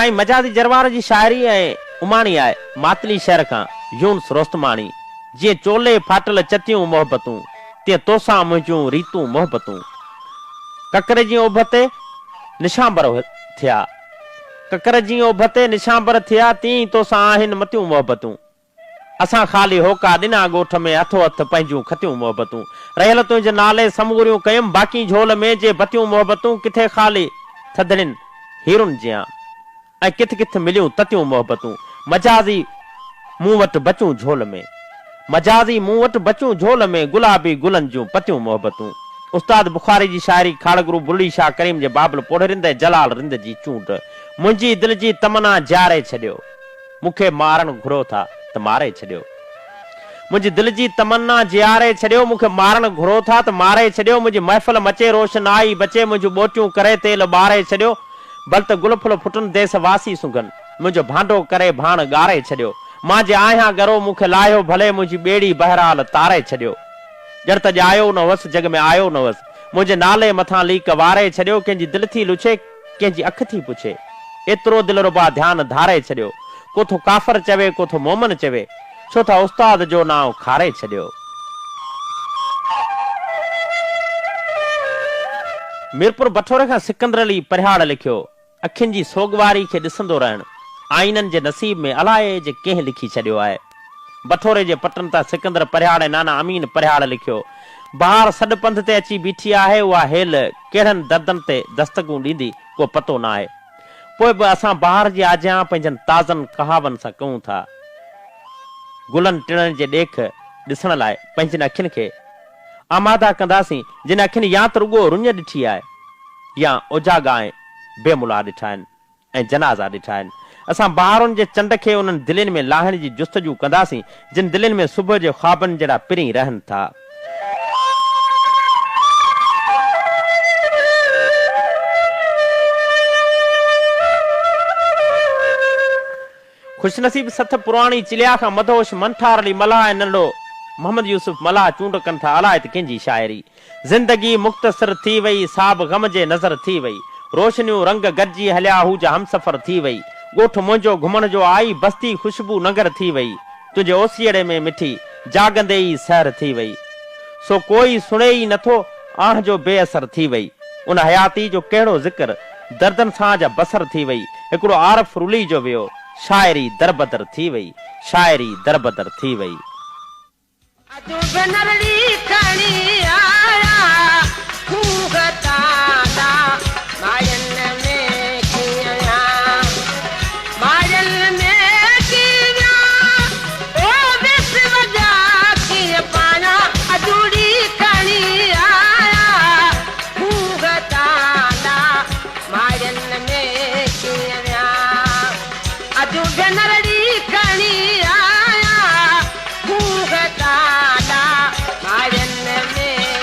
साईं मजाजी जरवार जी शायरी ऐं उमाणी आहे मातली शहर खां यूनुस रोस्तमाणी। जीअं चोले फाटल चतियूं मोहबतूं तीअं तोसां मुंहिंजूं रीतूं मोहबतूं। ककर जी ओभ ते निशांबर थिया, ककर जी ओभ ते निशांबर थिया, तीअं तोसां आहिनि मतियूं मोहबतूं। असां ख़ाली होका ॾिना ॻोठ में हथो हथ पंहिंजूं खतियूं मोहबतूं। रहियल तुंहिंजे नाले समूरियूं कयुमि बाक़ी झोल में जे बतियूं मोहबतूं। किथे ख़ाली थदड़ियुनि हीरुनि जियां ऐं किथ किथ मिलियूं ततियूं मोहबतूं। मजाजी मूं वटि बचूं झोल में, मजाजी मूं वटि बचूं झोल में, गुलाबी गुलनि जूं पतियूं मोहबतूं। उस्ताद बुखारी जी शायरी खाड़गुरु बुली शाह करीम जे बाबल पोड़े रिंद जलाल रिंद जी चूंड। मुंहिंजी दिलि जी तमन्ना जारे छॾियो, मूंखे मारण घुरो था त मारे छॾियो। मुंहिंजी दिलि जी तमन्ना जियारे छॾियो, मूंखे मारण घुरो था त मारे छॾियो। मुंहिंजी महफ़िल मचे रोशनाई बचे, मुंहिंजूं ॿोटियूं करे तेल ॿारे छॾियो। भल त गुल फुल फुटनि देस वासी सुगन, मुंहिंजो भांडो करे भाण ॻारे छॾियो। मां जे आहियां गरो मूंखे लाहियो भले, मुंहिंजी ॿेड़ी बहराल तारे छॾियो। ॼण त आयो न हुअसि जग में आयो न हुअसि, मुंहिंजे नाले मथां लीक वारे छॾियो। कंहिंजी दिलि थी लुछे कंहिंजी अखि थी पुछे, एतिरो दिलरुबा ध्यानु धारे छॾियो। कोथो काफ़र चवे कोथो मोमन चवे, छो त उस्ताद जो नाव खारे छॾियो। मीरपुर बठोरे खां सिकंदर अली परिहाड़ लिखियो, अखियुनि जी सोगवारी खे ॾिसंदो रहणु आइननि जे नसीब में अलाए जे कंहिं लिखी छॾियो आहे। बठोरे जे पटन तां सिकंदर परिहाड़ नाना अमीन परिहाड़ लिखियो, बहार सॾ पंध ते अची बीठी आहे, उहा हेल कहिड़नि दर्दनि ते दस्तकूं ॾींदी को पतो न आहे। पोइ बि असां बहार जी आजियां पंहिंजनि ताज़नि कहावनि सां कयूं था। गुलनि टिणनि जे ॾेख ॾिसण लाइ पंहिंजनि अखियुनि खे आमादा कंदासीं, जिन अखियुनि या त रुॻो रुञ ॾिठी आहे या ओजागा ऐं बेमुला ॾिठा आहिनि ऐं जनाज़ा ॾिठा आहिनि। असां बहारुनि जे चंड खे उन्हनि दिलनि में लाहिण जी जुस्तजू कंदासीं, जिन दिलनि में सुबुह जे ख्वाबनि जहिड़ा पिरी रहनि था। खुशनसीब सथ पुराणी चिलिया खां मदहोश मनठार अली मलाह ऐं नंढो मोहम्मद यूसुफ मलाह चूंड कनि था अलाए त कंहिंजी शाइरी। ज़िंदगी मुख़्तसर थी वई, साब ग़म जे नज़र थी वई, रोशनियूं रंग गॾिजी हलिया हू जा हमसफ़र थी वई। ॻोठ मुंहिंजो घुमण जो आई, बस्ती ख़ुशबू नगर थी वई, तुंहिंजे ओसीअड़े में मिठी जागंदे ई सहर थी वई। सो कोई सुणे ई नथो आह जो बेअसर थी वई, उन हयाती जो कहिड़ो ज़िक्र दर्दन सां जा बसर थी वई। हिकिड़ो आरफ रुली जो वियो, शायरी दरबदर थी वई, शायरी दरबदर थी वई। में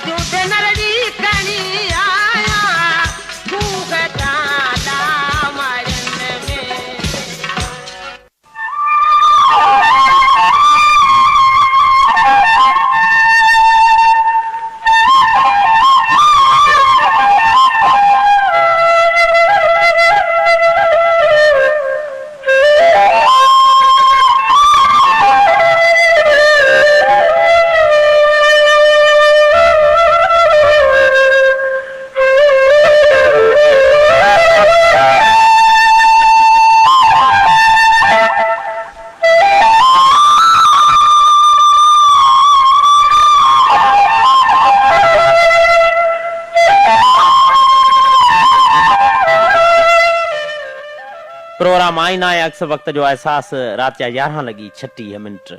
झूठे नरड़ी कणी आया भूख चाला मारन में प्रोग्राम आईना है अक्स वक्त जो एहसास रात जा 11 लगी 36 मिनट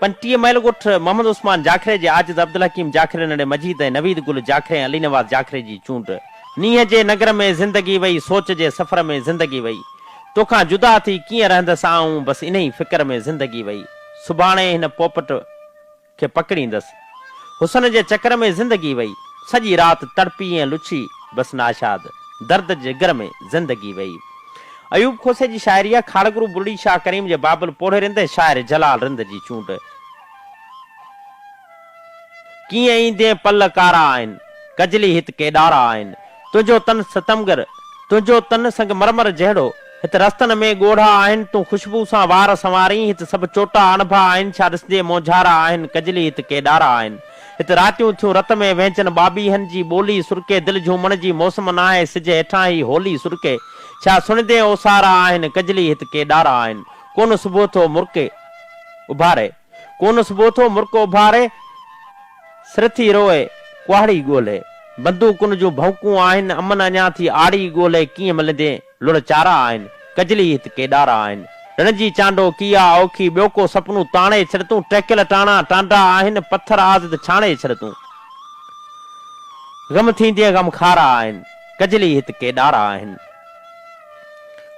50 मैल गुठ मोहम्मद उस्मान जाखरे जे आजिद अब्दुल हकीम जाखरे नड़े मजीद ऐं नवीद गुल जाखरे अली नवाज जाखरे जी चूंड नीह जे नगर में जिंदगी वई सोच जे सफर में जिंदगी वई तोखां जुदा थी कीअं रहंदसि आऊं बस इन ही फिक्र में जिंदगी वई सुभाणे हिन पोपट के पकड़ींदसि हुसन जे चक्कर में जिंदगी वई सॼी रात तड़पी ऐं लुछी बस नाशाद दर्द जे गर में जिंदगी वई अयूब खोसे जी शायरी खाड़गुरु बुरड़ी शाह करीम जे बाबल पोड़े रिंदे शायर जलाल रिंद जी चूंड कीअं ईंदे पल कारा आहिनि कजली हित केॾारा आहिनि तुंहिंजो तन सतमगर तुंहिंजो तन संग मरमर जहिड़ो हिते रस्तनि में ॻोढ़ा आहिनि तूं ख़ुशबू सां वार संवारी हिते सभु चोटा अणभा आहिनि छा ॾिसजे मोझारा आहिनि कजली हित केॾारा आहिनि हिते रातियूं थियूं रत में वेंचनि बाबीहनि जी ॿोली सुरके दिलि झूमण जी मौसम न आहे सिज हेठां ई होली सुरके छा सुणदे ओसारा आहिनि कजली हित केॾारा आहिनि कोन सुबुह थो मुर्के उभारे कोन सुबुह थो मुर्क उभारे सिरथी रोए कुहाड़ी ॻोल्हे बंदूकुनि जूं भौंकूं आहिनि अमन अञा थी आड़ी ॻोल्हे कीअं मिलंदे लुड़ चारा आहिनि कजली हित केॾारा आहिनि रण जी चांडो किया औखी ॿियो को सपनू ताणे छॾ तूं टेकियल टाणा टांडा आहिनि पत्थर आज़िद छाणे छॾ तूं गम थींदे गम खारा आहिनि कजली हित केॾारा आहिनि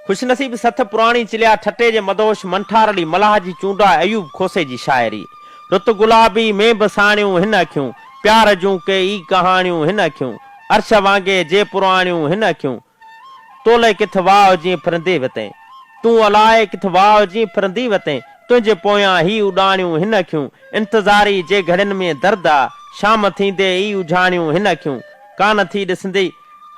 खुशनसीब सथ पुराणी चिलिया ठटे जे मदोश मंठारली मलाह जी चूंडा अयूब खोसे जी शाइरी रुत गुलाबी में बसाणियूं हिन अखियूं प्यार जूं के ई कहाणियूं हिन अखियूं अर्श वांगे जे पुराणियूं हिन अखियूं तोले किथ वाह जीअं फिरंदे वते तूं अलाए किथ वाह जीअं फिरंदी वते तुंहिंजे पोयां ही उॾाणियूं हिन अखियूं इंतज़ारी जे घड़ियुनि में दर्द आ शाम थींदे ई उझाणियूं हिन अखियूं कान थी ॾिसंदी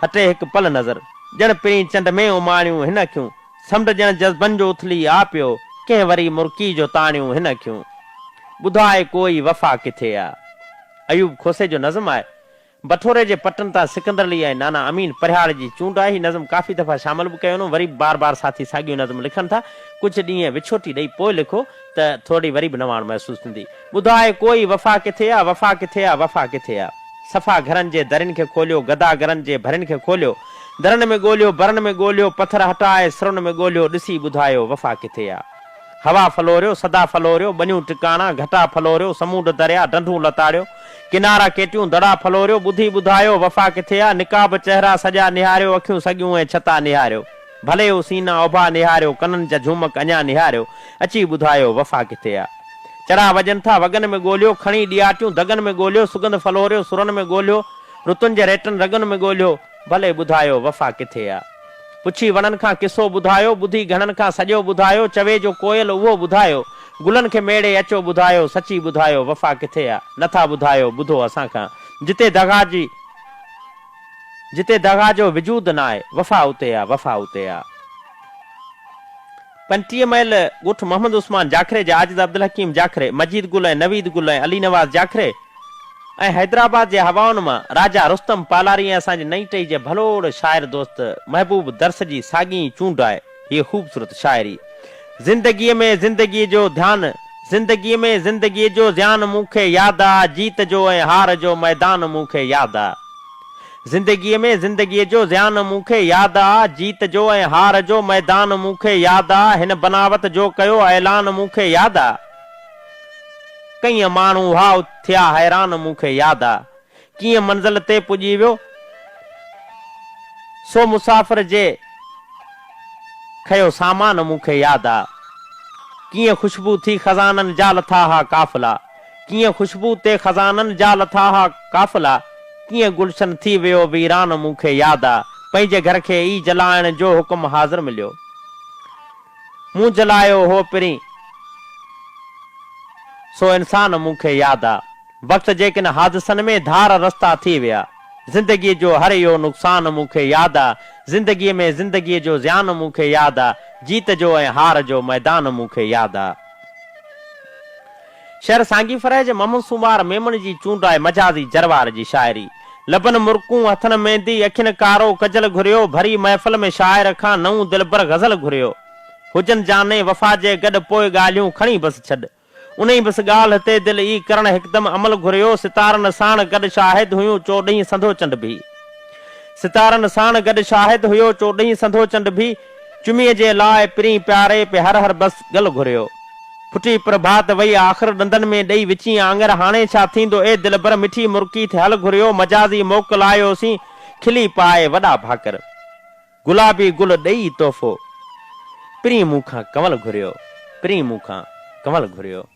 हटे हिकु पल नज़र ॼण पिणी चंड में उमाणियूं हिन अखियूं समुंड ॼण जज़्बनि जो उथली आ पियो कंहिं वरी मुर्की जो ताणियूं हिन अखियूं ॿुधाए कोई वफ़ा किथे आ अयूब खोसे जो नज़म आहे बठोरे जे पटन तां सिकंदर अली ऐं नाना अमीन परिहाड़ जी चूंड आहे हीउ नज़म काफ़ी दफ़ा शामिल बि कयो वरी बार बार साथी साॻियूं नज़म लिखनि था कुझु ॾींहं विछोटी ॾेई पोइ लिखो त थोरी वरी बि नवाण महसूसु थींदी ॿुधाए कोई वफ़ा किथे आ वफ़ा किथे आ वफ़ा किथे आ सफ़ा घरनि जे दरनि खे खोलियो गदा घरनि जे भरनि खे खोलियो दरनि में ॻोल्हियो बरनि में ॻोल्हियो पथर हटाए सिरुनि में ॻोल्हियो ॾिसी ॿुधायो वफ़ा किथे आ हवा फलोरियो सदा फलोरियो बनियूं टिकाणा घटा फलोरियो समूंड दरिया डंडूं लताड़ियो किनारा केटियूं दड़ा फलोरियो ॿुधी ॿुधायो वफ़ा किथे आ निकाब चेहरा सॼा निहारियो अखियूं सॻियूं ऐं छता निहारियो भले हो सीना ओभा निहारियो कननि जा झुमक अञा निहारियो अची ॿुधायो वफ़ा किथे आ चड़ा वॼनि था वॻनि में ॻोल्हियो खणी ॾियाटियूं दगनि में ॻोल्हियो सुगंध फलोरियो सुरनि में ॻोल्हियो रुतुनि जे रेटनि रगनि में ॻोल्हियो भले ॿुधायो वफ़ा किथे आ पुछी वणनि खां किसो ॿुधायो ॿुधी घणनि खां सॼो ॿुधायो चवे जो कोयल उहो ॿुधायो गुलनि खे मेड़े अचो ॿुधायो सची ॿुधायो वफ़ा किथे आ नथा ॿुधायो ॿुधो असां खां जिते दगा जो वजूद न आहे वफ़ा उते आ वफ़ा उते आ 50 मैल ॻुठ मोहम्मद उस्मान जाखरे जे आजिद अब्दुल हकीम जाखरे मजीद गुल ऐं नवीद गुल ऐं अली नवाज़ जाखरे ऐं हैदराबाद जे हवाउनि मां राजा रुस्तम पालारी ऐं असांजे नई टई जे भलोड़ शाइर दोस्त महबूब दर्स जी साॻी चूंड आहे हीअ ख़ूबसूरत शाइरी ज़िंदगीअ में ज़िंदगीअ जो ध्यानु ज़िंदगीअ में ज़िंदगीअ जो ध्यानु मूंखे यादि आहे जीत जो ऐं हार जो मैदान मूंखे यादि आहे ज़िंदगीअ में ज़िंदगीअ जो ध्यानु मूंखे यादि आहे जीत जो ऐं हार जो मैदान मूंखे यादि आहे हिन बनावत जो कयो ऐलान मूंखे यादि आहे कई माण्हू हाउ थिया हैरान मूंखे यादि आहे कीअं मंज़िल ते पुॼी वियो सो मुसाफ़िर जे खयो सामान मूंखे यादि आहे कीअं ख़ुशबू थी खज़ाननि जा लथा हा काफ़िला कीअं खुशबू ते खज़ाननि जा लथा हा काफ़िला, कीअं गुलशन थी वियो वीरान मूंखे यादि आ, पंहिंजे घर खे ई जलाइण जो हुकुम हाज़िर मिलियो। मूं जलायो हो पिरीं सो इंसान मूंखे यादि आ, वक़्त जेकिन हादिसनि में धार रस्ता थी विया, ज़िंदगीअ जो हर इहो नुक़सान मूंखे यादि आ, ज़िंदगीअ में ज़िंदगीअ जो ज़ियान मूंखे यादि आ, जीत जो ऐं हार जो मैदान मूंखे यादि आ। शहर सांगी फरह जे मोहम्मद सुमार मेमन जी चूंड आहे मजाज़ी जरवार जी शाइरी। लबन मुर्कूं हथन मेहंदी अखिन कारो कजल घुरियो, भरी महफ़िल में शाइर खां नऊं दिलबर गज़ल घुरियो। हुजन जाने वफ़ा जे गॾु पोइ ॻाल्हियूं खणी बस छॾ, उन बस ॻाल्हि ते दिल ई करण हिकदम अमल घुरियो। सितारनि साण गॾु शाहिद हुयूं चोॾहीं संधो चंड भी, सितारनि साण गॾु शाहिद हुयो चोॾहीं संधो चंड भी। चुमीअ जे लाइ पिरीं प्यारे पे हर हर बस गल घुरियो। फुटी प्रभात वई आख़िर ॾंदनि में ॾेई विची आंगर, हाणे छा थींदो ए दिलबर मिठी मुर्की थे हल घुरियो। मजाज़ी मोकिलायोसीं खिली पाए वॾा भाकर, गुलाबी गुल ॾेई तोहफ़ो, पिरीं मूंखां कमल घुरियो, पिरीं मूंखां कमल घुरियो।